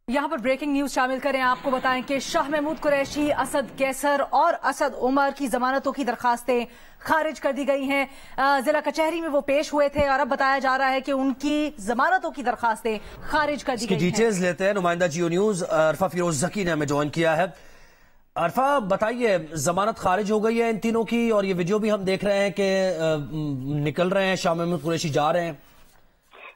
यहाँ पर breaking news शामिल करें। आपको बताएं कि शाह महमूद कुरैशी, असद कैसर और असद उमर की जमानतों की दरखास्तें खारिज कर दी गई हैं। जिला कचहरी में वो पेश हुए थे और अब बताया जा रहा है कि उनकी जमानतों की दरखास्तें खारिज कर दी गई हैं। डिटेल्स लेते हैं। नुमाइंदा जियो न्यूज अरफा फिरोज जकी ने हमें ज्वाइन किया है। अरफा, बताइए, जमानत खारिज हो गई है इन तीनों की और ये वीडियो भी हम देख रहे हैं कि निकल रहे हैं, शाह महमूद कुरैशी जा रहे हैं।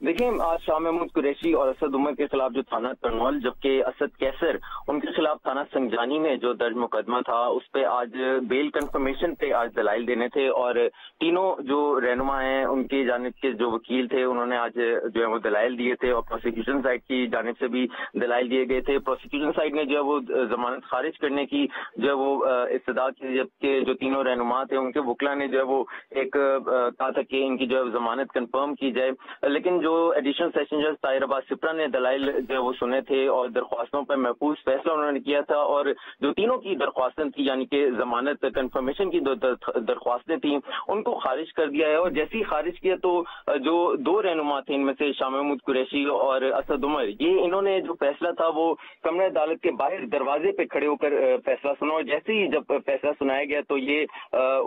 देखिए, आज शाह महमूद कुरैशी और असद उमर के खिलाफ जो थाना तरनौल, जबकि असद कैसर उनके खिलाफ थाना संजानी में जो दर्ज मुकदमा था उस पे आज बेल कंफर्मेशन पे आज दलाइल देने थे और तीनों जो रहनुमा हैं उनकी जानिब के जो वकील थे उन्होंने आज जो है वो दलाइल दिए थे और प्रोसिक्यूशन साइड की जानिब से भी दलाइल दिए गए थे। प्रोसिक्यूशन साइड ने जो है वो जमानत खारिज करने की जो है वो इस्तदा की, जबकि जो तीनों रहनुमा थे उनके वकला ने जो है वो एक कहा था कि इनकी जो है जमानत कंफर्म की जाए, लेकिन जो एडिशनल सेशन जज ताहिर अब्बास सिप्रा ने दलाइल जो है वो सुने थे और दरख्वास्तों पर महफूज फैसला उन्होंने किया था और जो तीनों की दरख्वास्तें थी यानी कि जमानत कंफर्मेशन की दरख्वास्तें थी उनको खारिज कर दिया है। और जैसे ही खारिज किया तो जो दो रहनुमा थे इनमें से शाह महमूद कुरैशी और असद उमर, ये इन्होंने जो फैसला था वो कमरा अदालत के बाहर दरवाजे पे खड़े होकर फैसला सुना और जैसे ही जब फैसला सुनाया गया तो ये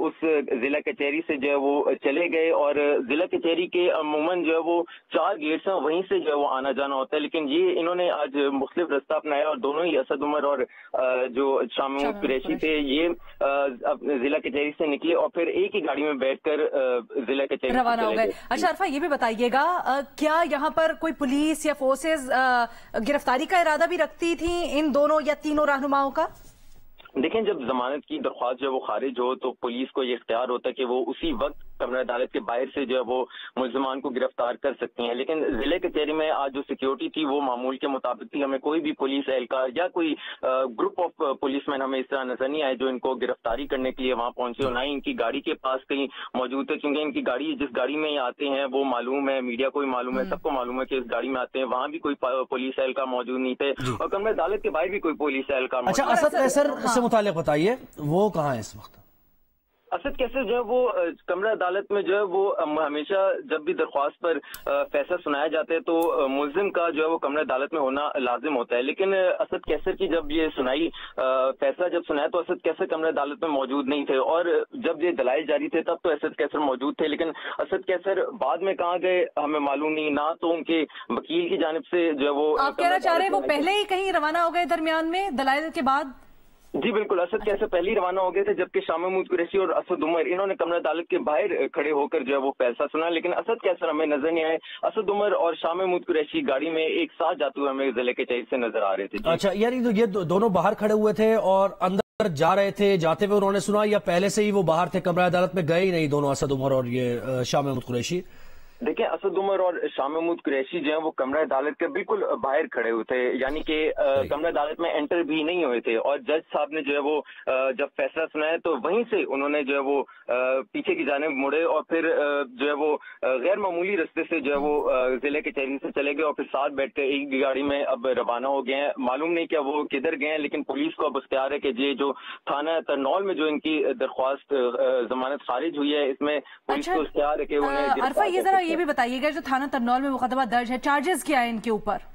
उस जिला कचहरी से जो है वो चले गए और जिला कचहरी के अमूमन जो है वो 4 गेट्स हैं, वहीं से जो है वो आना जाना होता है, लेकिन ये इन्होंने आज मुख्तलिफ रास्ता अपनाया और दोनों ही असद उमर और जो शाह महमूद कुरैशी थे ये जिला कचहरी से निकले और फिर एक ही गाड़ी में बैठकर जिला कचहरी रवाना हो गए। अच्छा अरफा, ये भी बताइएगा, क्या यहाँ पर कोई पुलिस या फोर्सेज गिरफ्तारी का इरादा भी रखती थी इन दोनों या तीनों रहनुमाओं का? देखें, जब जमानत की दरख्वास्त जो है वो खारिज हो तो पुलिस को ये इख्तियार होता है कि वो उसी वक्त कमरा अदालत के बाहर से जो है वो मुल्ज़िमान को गिरफ्तार कर सकती हैं, लेकिन जिले कचहरी में आज जो सिक्योरिटी थी वो मामूल के मुताबिक थी। हमें कोई भी पुलिस एहलकार या कोई ग्रुप ऑफ पुलिसमैन हमें इस तरह नजर नहीं आए जो इनको गिरफ्तारी करने के लिए वहां पहुंचे और ना ही इनकी गाड़ी के पास कहीं मौजूद है, क्योंकि इनकी गाड़ी जिस गाड़ी में ये आते हैं वो मालूम है, मीडिया को भी मालूम है, सबको मालूम है कि इस गाड़ी में आते हैं, वहां भी कोई पुलिस एहलकार मौजूद नहीं थे और कमरा अदालत के बाहर भी कोई पुलिस एहलकार। अच्छा, असद कैसर से मुताल्लिक बताइए, वो कहाँ है इस वक्त? असद कैसर जो है वो कमरा अदालत में जो है वो हमेशा जब भी दरख्वास्त पर फैसला सुनाया जाता है तो मुल्जिम का जो है वो कमरा अदालत में होना लाजिम होता है, लेकिन असद कैसर की जब ये फैसला जब सुनाया तो असद कैसर कमरा अदालत में मौजूद नहीं थे और जब ये दलाइल जारी थे तब तो असद कैसर मौजूद थे, लेकिन असद कैसर बाद में कहाँ गए हमें मालूम नहीं, ना तो उनके वकील की जानिब से जो है वो। आप कहना चाह रहे हैं वो पहले ही कहीं रवाना हो गए दरमियान में दलाइल के बाद? जी बिल्कुल, असद कैसर पहले ही रवाना हो गए थे, जबकि शाह महमूद कुरैशी और असद उमर इन्होंने कमरा अदालत के बाहर खड़े होकर जो है वो फैसला सुना, लेकिन असद कैसर हमें नजर नहीं आए। असद उमर और शाह महमूद कुरैशी गाड़ी में एक साथ जाते हुए हमें जिले के कचहरी से नजर आ रहे थे। अच्छा, यानी तो ये दोनों बाहर खड़े हुए थे और अंदर जा रहे थे, जाते हुए उन्होंने सुना या पहले से ही वो बाहर थे, कमरा अदालत में गए ही नहीं दोनों, असद उमर और ये शाह महमूद कुरैशी? देखिए, असद उमर और शाह महमूद कुरैशी जो है वो कमरा अदालत के बिल्कुल बाहर खड़े हुए थे, यानी कि कमरा अदालत में एंटर भी नहीं हुए थे और जज साहब ने जो है वो जब फैसला सुनाया तो वहीं से उन्होंने जो है वो पीछे की जानिब मुड़े और फिर जो है वो गैर मामूली रास्ते से जो है वो जिले कचहरी से चले गए और फिर साथ बैठ कर एक गाड़ी में अब रवाना हो गए हैं। मालूम नहीं क्या वो किधर गए हैं, लेकिन पुलिस को अब इख्तियार है कि ये जो थाना तरनौल में जो इनकी दरख्वास्त जमानत खारिज हुई है इसमें पुलिस को इख्तियार है कि उन्हें। ये भी बताइएगा, जो थाना तरनौल में मुकदमा दर्ज है, चार्जेस क्या है इनके ऊपर?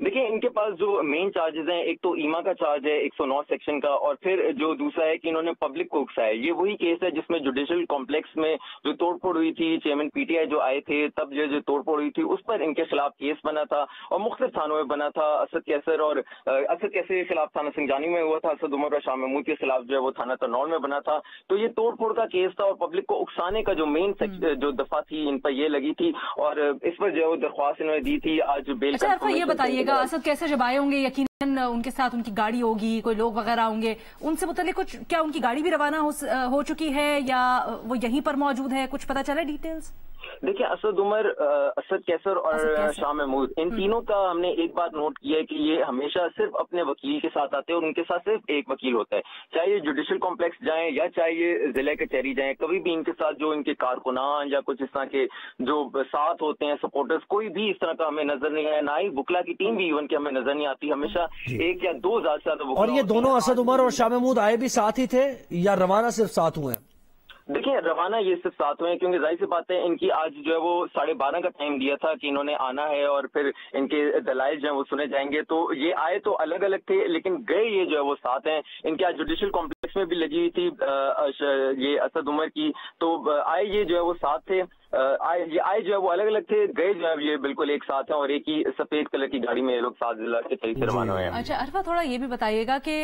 देखिए, इनके पास जो मेन चार्जेस हैं, एक तो ईमा का चार्ज है 109 सेक्शन का और फिर जो दूसरा है कि इन्होंने पब्लिक को उकसाया। ये वही केस है जिसमें जुडिशल कॉम्प्लेक्स में जो तोड़फोड़ हुई थी, चेयरमैन पीटीआई जो आए थे तब जो तोड़फोड़ हुई थी उस पर इनके खिलाफ केस बना था और मुख्तलिफ थानों में बना था। असद कैसर के खिलाफ थाना संजानी में हुआ था, असद उमर और शाह महमूद के खिलाफ जो है वो थाना तरनौल में बना था। तो ये तोड़फोड़ का केस था और पब्लिक को उकसाने का जो मेन जो दफा थी इन पर ये लगी थी और इस पर जो है वो दरख्वास्त इन्होंने दी थी आज बेल। अच्छा, ये बताइएगा, असद कैसर जब आए होंगे यकीनन उनके साथ उनकी गाड़ी होगी, कोई लोग वगैरह होंगे, उनसे मुताल्लिक कुछ, क्या उनकी गाड़ी भी रवाना हो चुकी है या वो यहीं पर मौजूद है, कुछ पता चला डिटेल्स? देखिए, असद उमर, असद कैसर और शाह महमूद, इन तीनों का हमने एक बात नोट किया है कि ये हमेशा सिर्फ अपने वकील के साथ आते हैं और उनके साथ सिर्फ एक वकील होता है, चाहे ये जुडिशल कॉम्प्लेक्स जाएं या चाहे ये जिला कचहरी जाएं। कभी भी इनके साथ जो इनके कारकुनान या कुछ इस तरह के जो साथ होते हैं सपोर्टर्स, कोई भी इस तरह का हमें नजर नहीं आया, ना ही बुकला की टीम भी इवन की हमें नजर नहीं आती। हमेशा एक या दो ज्यादा से ज्यादा। और ये दोनों असद उमर और शाह महमूद आए भी साथ ही थे या रवाना सिर्फ साथ हुए? देखिए रवाना ये सिर्फ 7 हुए हैं, क्योंकि जाहिर सी बात है इनकी आज जो है वो 12:30 का टाइम दिया था कि इन्होंने आना है और फिर इनके दलाइल जो है वो सुने जाएंगे। तो ये आए तो अलग अलग थे, लेकिन गए ये जो है वो 7 हैं। इनके आज जुडिशियल कॉम्प्लेक्स में भी लगी हुई थी ये असद उमर की, तो आए ये जो है वो 7 थे। आए जो है वो अलग अलग थे, गए जो है ये बिल्कुल एक साथ हैं और एक ही सफेद कलर की गाड़ी में ये लोग 7 जिला के तरीके से रवाना हुए हैं। अच्छा अरफा, थोड़ा ये भी बताइएगा कि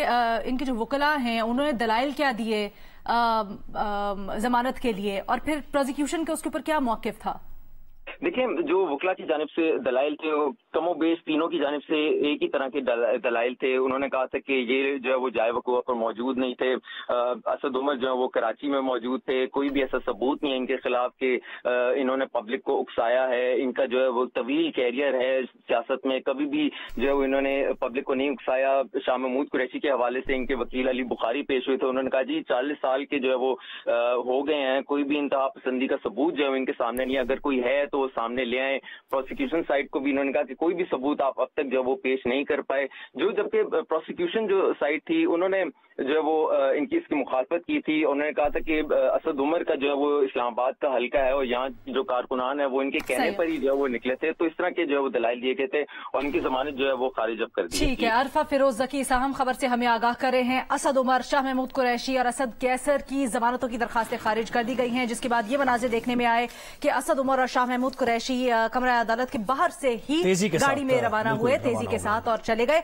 इनके जो वकला हैं उन्होंने दलाइल क्या दिए जमानत के लिए, और फिर प्रोसिक्यूशन के उसके ऊपर क्या मौकिफ था? देखिए जो वकला की जानिब से दलाइल थे कमो बेश तीनों की जानिब से एक ही तरह के दलाइल थे। उन्होंने कहा था कि ये जो है वो जाए वक़ूआ पर मौजूद नहीं थे। असद उमर जो है वो कराची में मौजूद थे, कोई भी ऐसा सबूत नहीं है इनके खिलाफ कि इन्होंने पब्लिक को उकसाया है। इनका जो है वो तवील कैरियर है सियासत में, कभी भी जो है वो इन्होंने पब्लिक को नहीं उकसाया। शाह महमूद कुरैशी के हवाले से इनके वकील अली बुखारी पेश हुए थे, उन्होंने कहा जी 40 साल के जो है वो हो गए हैं, कोई भी इंतहा पसंदी का सबूत जो है इनके सामने नहीं है, अगर कोई है तो सामने ले आए। प्रोसिक्यूशन साइड को भी इन्होंने कहा कि कोई भी सबूत आप अब तक जो वो पेश नहीं कर पाए। जबकि प्रोसिक्यूशन जो साइड थी उन्होंने जो है वो इनकी इसकी मुखालफत की थी। उन्होंने कहा था कि असद उमर का जो है वो इस्लामाबाद का हल्का है और यहाँ जो कारकुनान है वो इनके कहने पर ही जो है वो निकले थे, तो इस तरह के जो है वो दलाइल दिए गए थे और इनकी जमानत जो है वो खारिज अब कर दी। ठीक है, अरफा फिरोज जकी अहम खबर से हमें आगाह कर रहे हैं। असद उमर, शाह महमूद कुरैशी और असद कैसर की जमानतों की दरखास्तें खारिज कर दी गई हैं, जिसके बाद ये मनाजिर देखने में आए कि असद उमर और शाह महमूद कुरैशी कमरा अदालत के बाहर से ही गाड़ी में रवाना हुए तेजी के साथ और चले गए।